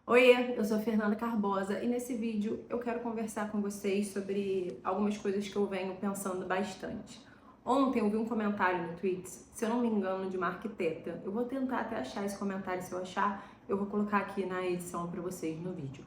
Oiê, eu sou Fernanda Carbosa e nesse vídeo eu quero conversar com vocês sobre algumas coisas que eu venho pensando bastante. Ontem eu vi um comentário no Tweets, se eu não me engano, de uma arquiteta. Eu vou tentar até achar esse comentário, se eu achar, eu vou colocar aqui na edição para vocês no vídeo.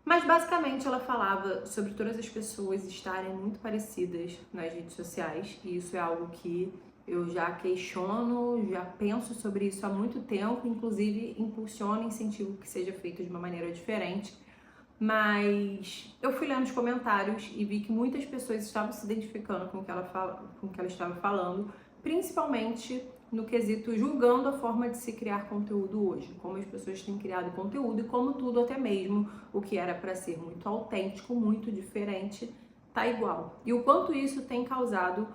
Mas basicamente ela falava sobre todas as pessoas estarem muito parecidas nas redes sociais, e isso é algo que eu já questiono, já penso sobre isso há muito tempo, inclusive impulsiono e incentivo que seja feito de uma maneira diferente. Mas eu fui lendo os comentários e vi que muitas pessoas estavam se identificando com o que ela estava falando, principalmente no quesito julgando a forma de se criar conteúdo hoje, como as pessoas têm criado conteúdo e como tudo, até mesmo o que era para ser muito autêntico, muito diferente, tá igual. E o quanto isso tem causado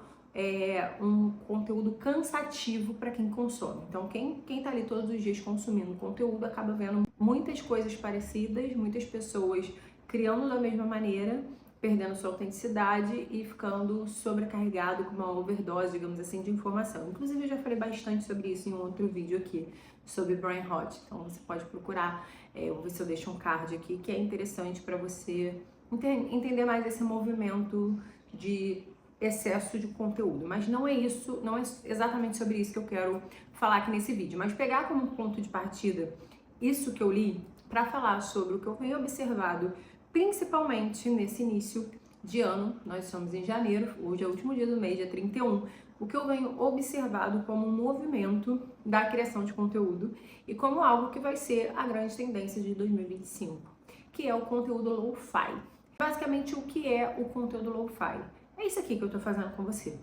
um conteúdo cansativo para quem consome. Então, quem tá ali todos os dias consumindo conteúdo acaba vendo muitas coisas parecidas, muitas pessoas criando da mesma maneira, perdendo sua autenticidade e ficando sobrecarregado com uma overdose, digamos assim, de informação. Inclusive, eu já falei bastante sobre isso em um outro vídeo aqui, sobre brain rot. Então, você pode procurar, eu vou ver se eu deixo um card aqui, que é interessante para você entender mais esse movimento de excesso de conteúdo, mas não é isso, não é exatamente sobre isso que eu quero falar aqui nesse vídeo, mas pegar como ponto de partida isso que eu li para falar sobre o que eu venho observado, principalmente nesse início de ano. Nós estamos em janeiro, hoje é o último dia do mês, dia 31, o que eu venho observado como um movimento da criação de conteúdo e como algo que vai ser a grande tendência de 2025, que é o conteúdo lo-fi. Basicamente, o que é o conteúdo lo-fi? É isso aqui que eu tô fazendo com você.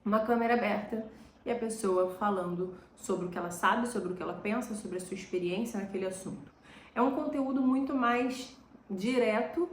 Uma câmera aberta e a pessoa falando sobre o que ela sabe, sobre o que ela pensa, sobre a sua experiência naquele assunto. É um conteúdo muito mais direto,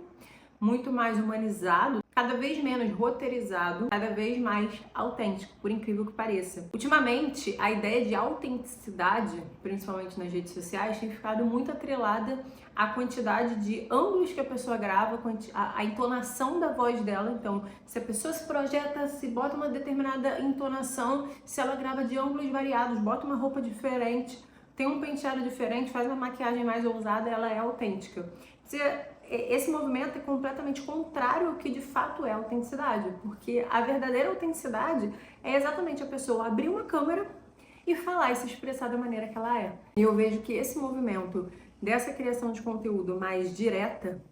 muito mais humanizado, cada vez menos roteirizado, cada vez mais autêntico, por incrível que pareça. Ultimamente, a ideia de autenticidade, principalmente nas redes sociais, tem ficado muito atrelada à quantidade de ângulos que a pessoa grava, a entonação da voz dela. Então, se a pessoa se projeta, se bota uma determinada entonação, se ela grava de ângulos variados, bota uma roupa diferente, tem um penteado diferente, faz uma maquiagem mais ousada, ela é autêntica. Esse movimento é completamente contrário ao que de fato é a autenticidade, porque a verdadeira autenticidade é exatamente a pessoa abrir uma câmera e falar e se expressar da maneira que ela é. E eu vejo que esse movimento dessa criação de conteúdo mais direta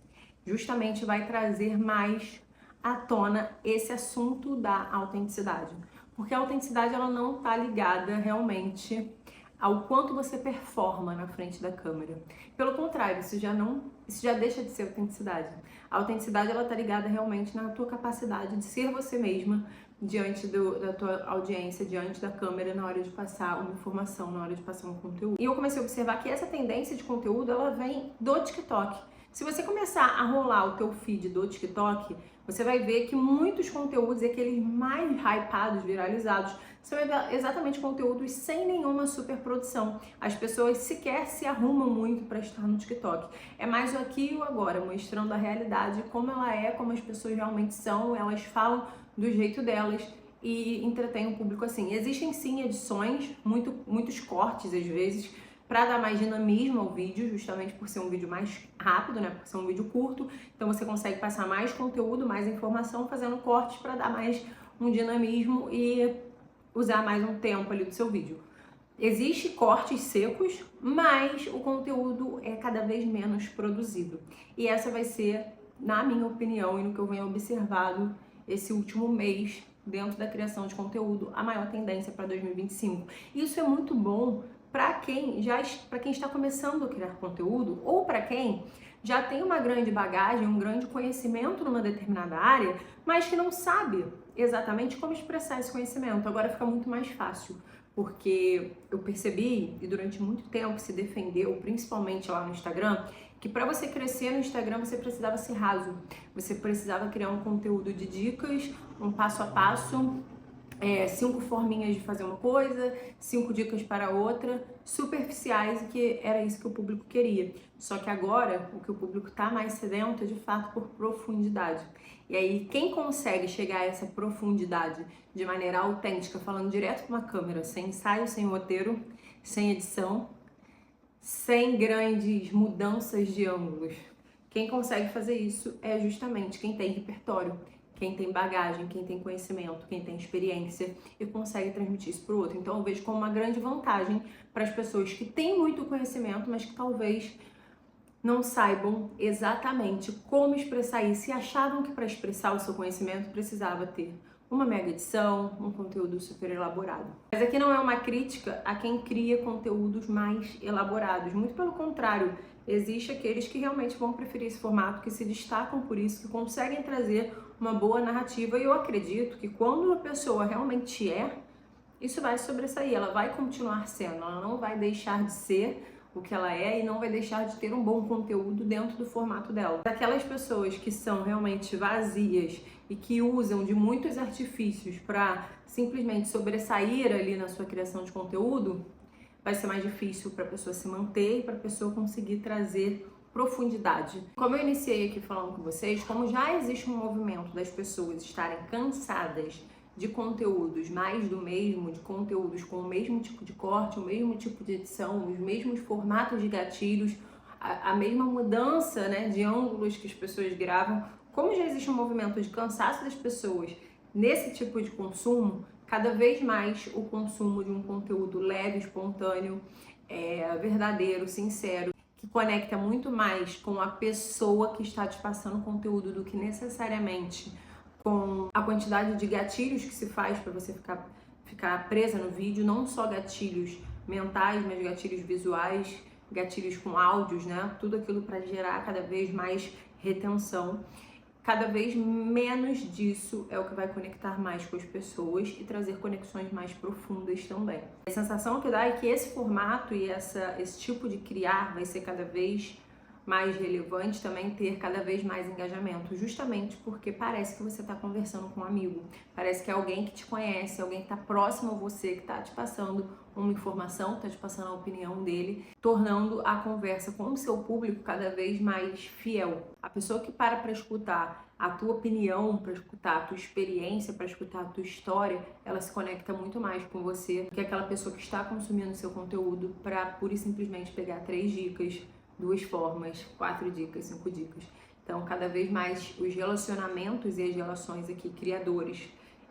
justamente vai trazer mais à tona esse assunto da autenticidade, porque a autenticidade ela não está ligada realmente ao quanto você performa na frente da câmera. Pelo contrário, isso já deixa de ser autenticidade. A autenticidade ela tá ligada realmente na tua capacidade de ser você mesma diante da tua audiência, diante da câmera, na hora de passar uma informação, na hora de passar um conteúdo. E eu comecei a observar que essa tendência de conteúdo, ela vem do TikTok. Se você começar a rolar o teu feed do TikTok, você vai ver que muitos conteúdos, aqueles mais hypados, viralizados, você vai ver exatamente conteúdos sem nenhuma superprodução. As pessoas sequer se arrumam muito para estar no TikTok. É mais o aqui e o agora, mostrando a realidade, como ela é, como as pessoas realmente são, elas falam do jeito delas e entretêm o público assim. Existem sim edições, muitos cortes às vezes, para dar mais dinamismo ao vídeo, justamente por ser um vídeo mais rápido, né? Por ser um vídeo curto, então você consegue passar mais conteúdo, mais informação, fazendo cortes para dar mais um dinamismo e usar mais um tempo ali do seu vídeo. Existe cortes secos, mas o conteúdo é cada vez menos produzido. E essa vai ser, na minha opinião e no que eu venho observado esse último mês dentro da criação de conteúdo, a maior tendência para 2025. Isso é muito bom para quem está começando a criar conteúdo ou para quem já tem uma grande bagagem, um grande conhecimento numa determinada área, mas que não sabe exatamente como expressar esse conhecimento. Agora fica muito mais fácil, porque eu percebi, e durante muito tempo se defendeu, principalmente lá no Instagram, que para você crescer no Instagram você precisava ser raso, você precisava criar um conteúdo de dicas, um passo a passo, 5 forminhas de fazer uma coisa, 5 dicas para outra, superficiais, e que era isso que o público queria. Só que agora o que o público está mais sedento é de fato por profundidade. E aí quem consegue chegar a essa profundidade de maneira autêntica, falando direto para uma câmera, sem ensaio, sem roteiro, sem edição, sem grandes mudanças de ângulos. Quem consegue fazer isso é justamente quem tem repertório, quem tem bagagem, quem tem conhecimento, quem tem experiência e consegue transmitir isso para o outro. Então eu vejo como uma grande vantagem para as pessoas que têm muito conhecimento, mas que talvez não saibam exatamente como expressar isso e achavam que para expressar o seu conhecimento precisava ter uma mega edição, um conteúdo super elaborado. Mas aqui não é uma crítica a quem cria conteúdos mais elaborados, muito pelo contrário, existe aqueles que realmente vão preferir esse formato, que se destacam por isso, que conseguem trazer uma boa narrativa, e eu acredito que quando a pessoa realmente isso vai sobressair, ela vai continuar sendo, ela não vai deixar de ser o que ela é e não vai deixar de ter um bom conteúdo dentro do formato dela. Aquelas pessoas que são realmente vazias e que usam de muitos artifícios para simplesmente sobressair ali na sua criação de conteúdo, vai ser mais difícil para a pessoa se manter e para a pessoa conseguir trazer profundidade. Como eu iniciei aqui falando com vocês, como já existe um movimento das pessoas estarem cansadas de conteúdos mais do mesmo, de conteúdos com o mesmo tipo de corte, o mesmo tipo de edição, os mesmos formatos de gatilhos, a mesma mudança, né, de ângulos que as pessoas gravam. Como já existe um movimento de cansaço das pessoas nesse tipo de consumo, cada vez mais o consumo de um conteúdo leve, espontâneo, verdadeiro, sincero, que conecta muito mais com a pessoa que está te passando o conteúdo do que necessariamente com a quantidade de gatilhos que se faz para você ficar presa no vídeo, não só gatilhos mentais, mas gatilhos visuais, gatilhos com áudios, né? Tudo aquilo para gerar cada vez mais retenção. Cada vez menos disso é o que vai conectar mais com as pessoas e trazer conexões mais profundas também. A sensação que dá é que esse formato e esse tipo de criar vai ser cada vez mais relevante, também ter cada vez mais engajamento, justamente porque parece que você está conversando com um amigo, parece que é alguém que te conhece, alguém que está próximo a você, que está te passando uma informação, está te passando a opinião dele, tornando a conversa com o seu público cada vez mais fiel. A pessoa que para escutar a tua opinião, para escutar a tua experiência, para escutar a tua história, ela se conecta muito mais com você do que aquela pessoa que está consumindo seu conteúdo para pura e simplesmente pegar 3 dicas, 2 formas, 4 dicas, 5 dicas. Então, cada vez mais os relacionamentos e as relações aqui, criadores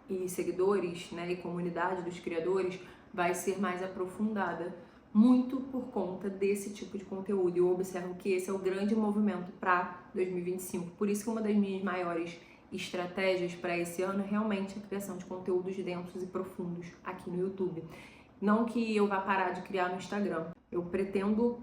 e seguidores, né, e comunidade dos criadores, vai ser mais aprofundada, muito por conta desse tipo de conteúdo. Eu observo que esse é o grande movimento para 2025. Por isso que uma das minhas maiores estratégias para esse ano é realmente a criação de conteúdos densos e profundos aqui no YouTube. Não que eu vá parar de criar no Instagram. Eu pretendo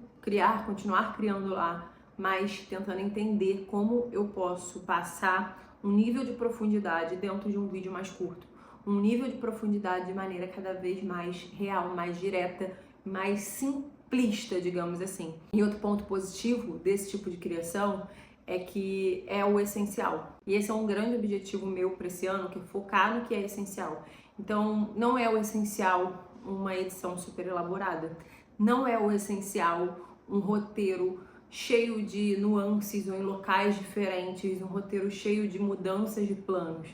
continuar criando lá, mas tentando entender como eu posso passar um nível de profundidade dentro de um vídeo mais curto. Um nível de profundidade de maneira cada vez mais real, mais direta, mais simplista, digamos assim. E outro ponto positivo desse tipo de criação é que é o essencial. E esse é um grande objetivo meu para esse ano, que é focar no que é essencial. Então, não é o essencial uma edição super elaborada. Não é o essencial um roteiro cheio de nuances ou em locais diferentes, um roteiro cheio de mudanças de planos.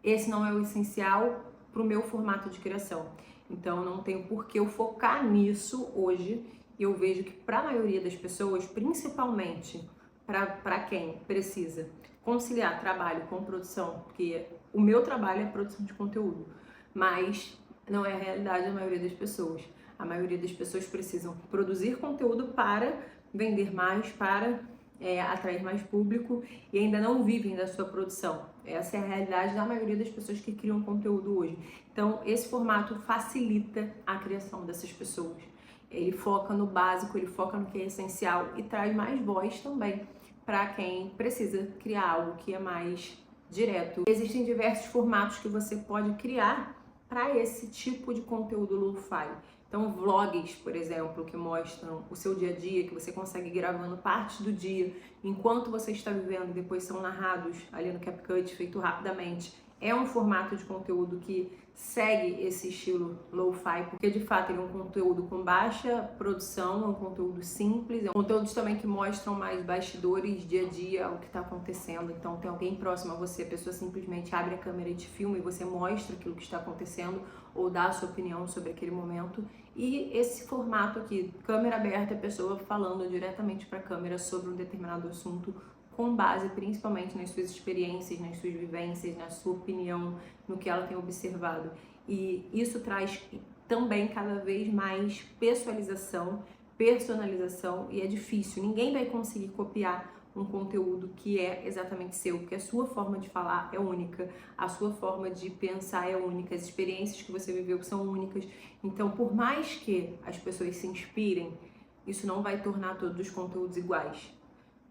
Esse não é o essencial para o meu formato de criação. Então, não tenho por que eu focar nisso hoje. E eu vejo que para a maioria das pessoas, principalmente para quem precisa conciliar trabalho com produção, porque o meu trabalho é produção de conteúdo, mas não é a realidade da maioria das pessoas. A maioria das pessoas precisam produzir conteúdo para vender mais, para atrair mais público e ainda não vivem da sua produção. Essa é a realidade da maioria das pessoas que criam conteúdo hoje. Então, esse formato facilita a criação dessas pessoas. Ele foca no básico, ele foca no que é essencial e traz mais voz também para quem precisa criar algo que é mais direto. Existem diversos formatos que você pode criar para esse tipo de conteúdo lo-fi. Então, vlogs, por exemplo, que mostram o seu dia a dia, que você consegue ir gravando partes do dia enquanto você está vivendo, depois são narrados ali no CapCut, feito rapidamente É um formato de conteúdo que segue esse estilo lo-fi, porque de fato ele é um conteúdo com baixa produção, é um conteúdo simples, é um conteúdos também que mostram mais bastidores, dia a dia, o que está acontecendo. Então tem alguém próximo a você, a pessoa simplesmente abre a câmera e te filma e você mostra aquilo que está acontecendo ou dá a sua opinião sobre aquele momento. E esse formato aqui, câmera aberta, a pessoa falando diretamente para a câmera sobre um determinado assunto, com base principalmente nas suas experiências, nas suas vivências, na sua opinião, no que ela tem observado. E isso traz também cada vez mais personalização, e é difícil. Ninguém vai conseguir copiar um conteúdo que é exatamente seu, porque a sua forma de falar é única, a sua forma de pensar é única, as experiências que você viveu são únicas. Então, por mais que as pessoas se inspirem, isso não vai tornar todos os conteúdos iguais.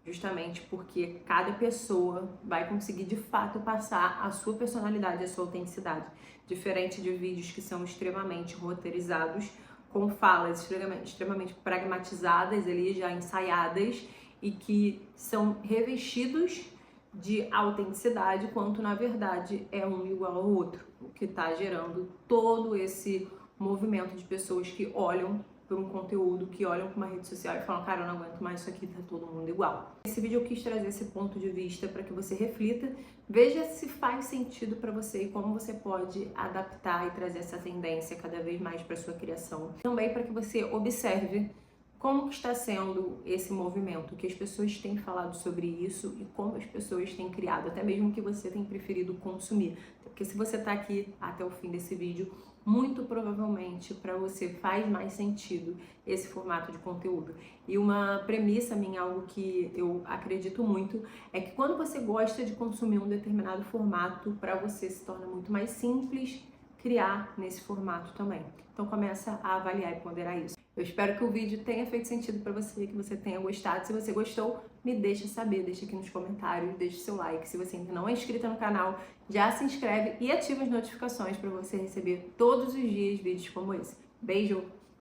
Justamente porque cada pessoa vai conseguir de fato passar a sua personalidade, a sua autenticidade. Diferente de vídeos que são extremamente roteirizados, com falas extremamente pragmatizadas, ali já ensaiadas, e que são revestidos de autenticidade, quanto na verdade é um igual ao outro, o que está gerando todo esse movimento de pessoas que olham por um conteúdo, que olham para uma rede social e falam, cara, eu não aguento mais isso aqui, tá todo mundo igual. Nesse vídeo eu quis trazer esse ponto de vista para que você reflita, veja se faz sentido para você e como você pode adaptar e trazer essa tendência cada vez mais para sua criação. Também para que você observe como que está sendo esse movimento, que as pessoas têm falado sobre isso e como as pessoas têm criado, até mesmo que você tem preferido consumir. Porque se você está aqui até o fim desse vídeo, muito provavelmente para você faz mais sentido esse formato de conteúdo. E uma premissa minha, algo que eu acredito muito, é que quando você gosta de consumir um determinado formato, para você se torna muito mais simples criar nesse formato também. Então começa a avaliar e ponderar isso. Eu espero que o vídeo tenha feito sentido para você, que você tenha gostado. Se você gostou, me deixa saber, deixa aqui nos comentários, deixa seu like. Se você ainda não é inscrito no canal, já se inscreve e ativa as notificações para você receber todos os dias vídeos como esse. Beijo!